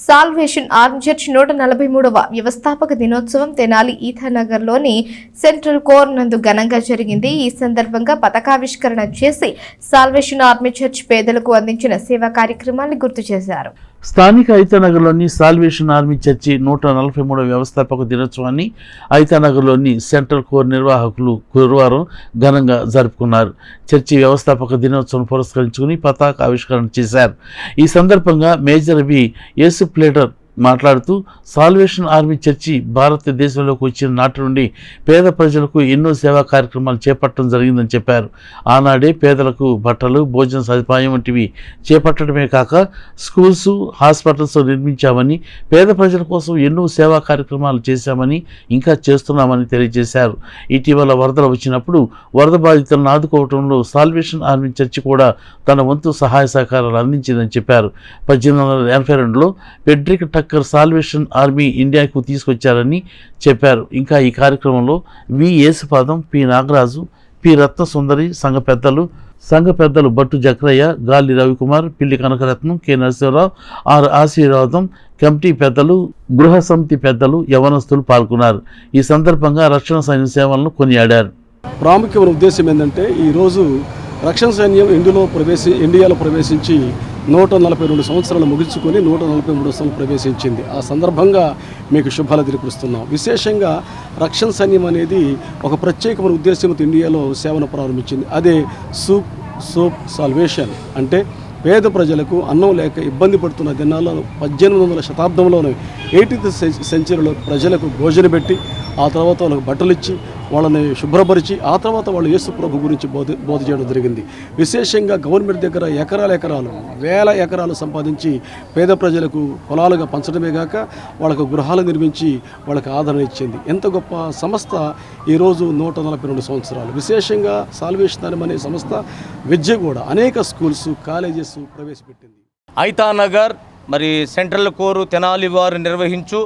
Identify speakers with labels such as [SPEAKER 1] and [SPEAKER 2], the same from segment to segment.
[SPEAKER 1] Salvation army church 143వ వ్యవస్థాపక దినోత్సవం Tenali ఈథానగర్లోని central core నందు ఘనంగా జరిగింది. ఈ సందర్భంగా పతాకావిష్కరణ చేసి సాల్వేషన్ ఆర్మీ చర్చ్ పేదలకు అందించిన సేవా కార్యక్రమాన్ని గుర్తు చేశారు.
[SPEAKER 2] స్థానిక ఐతానగర్లోని సాల్వేషన్ ఆర్మీ చర్చి 143వ వ్యవస్థాపక దినోత్సవాన్ని ఐతానగర్లోని సెంట్రల్ కోర్ నిర్వాహకులు గురువారం ఘనంగా జరుపుకున్నారు. చర్చి వ్యవస్థాపక దినోత్సవం పురస్కరించుకుని పతాక ఆవిష్కరణ చేశారు. ఈ సందర్భంగా మేజర్ వి యేసు ప్లేటర్ మాట్లాడుతూ సాల్వేషన్ ఆర్మీ చర్చి భారతదేశంలోకి వచ్చిన నాటి నుండి పేద ప్రజలకు ఎన్నో సేవా కార్యక్రమాలు చేపట్టడం జరిగిందని చెప్పారు. ఆనాడే పేదలకు బట్టలు, భోజన సదుపాయం వంటివి చేపట్టడమే కాక స్కూల్స్, హాస్పిటల్స్ నిర్మించామని, పేద ప్రజల కోసం ఎన్నో సేవా కార్యక్రమాలు చేశామని, ఇంకా చేస్తున్నామని తెలియజేశారు. ఇటీవల వరదలు వచ్చినప్పుడు వరద బాధితులను ఆదుకోవడంలో సాల్వేషన్ ఆర్మీ చర్చి కూడా తన వంతు సహాయ సహకారాలు అందించిందని చెప్పారు. 1882లో పెడ్రిక్ టక్కర్ సాల్వేషన్ ఆర్మీ ఇండియాకు తీసుకొచ్చారని చెప్పారు. ఇంకా ఈ కార్యక్రమంలో వి యేసుపాదం, పి నాగరాజు, పి రత్నసుందరి, సంఘ పెద్దలు బట్టు జక్రయ్య, గాలి రవికుమార్, పిల్లి కనకరత్నం, కె నరసింహరావు, ఆర్ ఆశీర్వాదం, కమిటీ పెద్దలు, గృహ సమితి పెద్దలు, యవనస్తులు పాల్గొన్నారు. ఈ సందర్భంగా రక్షణ సైన్య సేవలను కొనియాడారు.
[SPEAKER 3] ప్రాముఖ్యమైన ఉద్దేశం ఏంటంటే ఈరోజు రక్షణ సైన్యం ఇండియాలో ప్రవేశించి 142 సంవత్సరాలు ముగించుకొని 143 సంవత్సరాలు ప్రవేశించింది. ఆ సందర్భంగా మీకు శుభాలు తెలియపరుస్తున్నాం. విశేషంగా రక్షణ సైన్యం అనేది ఒక ప్రత్యేకమైన ఉద్దేశంతో ఇండియాలో సేవను ప్రారంభించింది. అదే సూప్ సాల్వేషన్ అంటే పేద ప్రజలకు అన్నం లేక ఇబ్బంది పడుతున్న దినాల్లో 1800 శతాబ్దంలోనే 18th సెంచరీలో ప్రజలకు భోజనం పెట్టి, ఆ తర్వాత వాళ్ళకి బట్టలు ఇచ్చి, వాళ్ళని శుభ్రపరిచి, ఆ తర్వాత వాళ్ళు యేసు ప్రభు గురించి బోధ చేయడం జరిగింది. విశేషంగా గవర్నమెంట్ దగ్గర ఎకరాలు వేల ఎకరాలు సంపాదించి పేద ప్రజలకు పొలాలుగా పంచడమే కాక వాళ్ళకు గృహాలు నిర్మించి వాళ్ళకి ఆదరణ ఇచ్చింది. ఎంత గొప్ప సంస్థ ఈరోజు 142 సంవత్సరాలు. విశేషంగా సాల్వేషన్ ఆర్మీ అనే సంస్థ విద్య కూడా అనేక స్కూల్స్, కాలేజెస్ ప్రవేశపెట్టింది.
[SPEAKER 4] ఐతానగర్ మరి సెంట్రల్ కోరు తెనాలి వారు నిర్వహించు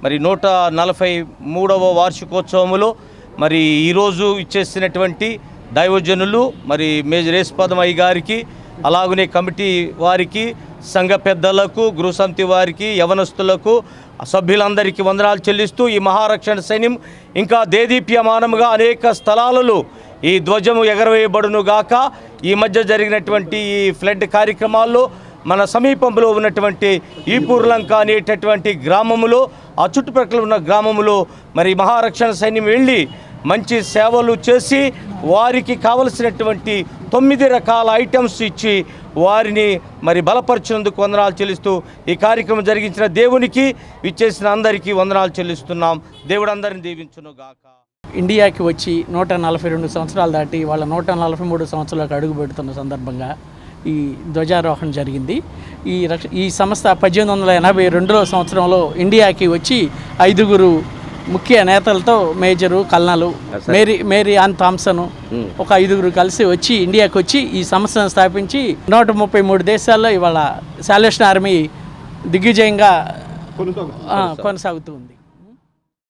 [SPEAKER 4] మరి 143వ వార్షికోత్సవములో మరి ఈరోజు ఇచ్చేసినటువంటి దైవజనులు మరి మేజర్ యేసుపాదమయ్య గారికి, అలాగనే కమిటీ వారికి, సంఘ పెద్దలకు, గృహసమితి వారికి, యవనస్తులకు, సభ్యులందరికీ వందనాలు చెల్లిస్తూ ఈ మహారక్షణ సైన్యం ఇంకా దేదీప్యమానముగా అనేక స్థలాలలో ఈ ధ్వజము ఎగరవేయబడును గాక. ఈ మధ్య జరిగినటువంటి ఈ ఫ్లడ్ కార్యక్రమాల్లో మన సమీపంలో ఉన్నటువంటి ఈపూర్లంక అనేటటువంటి గ్రామములో, ఆ చుట్టుపక్కల ఉన్న గ్రామములో మరి మహారక్షణ సైన్యం వెళ్ళి మంచి సేవలు చేసి వారికి కావలసినటువంటి 9 రకాల ఐటమ్స్ ఇచ్చి వారిని మరి బలపరిచినందుకు వందనాలు చెల్లిస్తూ ఈ కార్యక్రమం జరిగించిన దేవునికి, ఇచ్చేసిన అందరికీ వందనాలు చెల్లిస్తున్నాం. దేవుడు అందరిని దీవించును గాక.
[SPEAKER 5] ఇండియాకి వచ్చి 142 సంవత్సరాలు దాటి వాళ్ళ 143 సంవత్సరాలకు అడుగు పెడుతున్న సందర్భంగా ఈ ధ్వజారోహణ జరిగింది. ఈ సంస్థ 1882 సంవత్సరంలో ఇండియాకి వచ్చి 5 ముఖ్య నేతలతో మేజరు, కల్నలు, మేరీ ఆన్ థామ్సన్, ఒక 5 కలిసి వచ్చి ఇండియాకి వచ్చి ఈ సంస్థను స్థాపించి 133 దేశాల్లో ఇవాళ సాల్వేషన్ ఆర్మీ దిగ్విజయంగా కొనసాగుతూ ఉంది.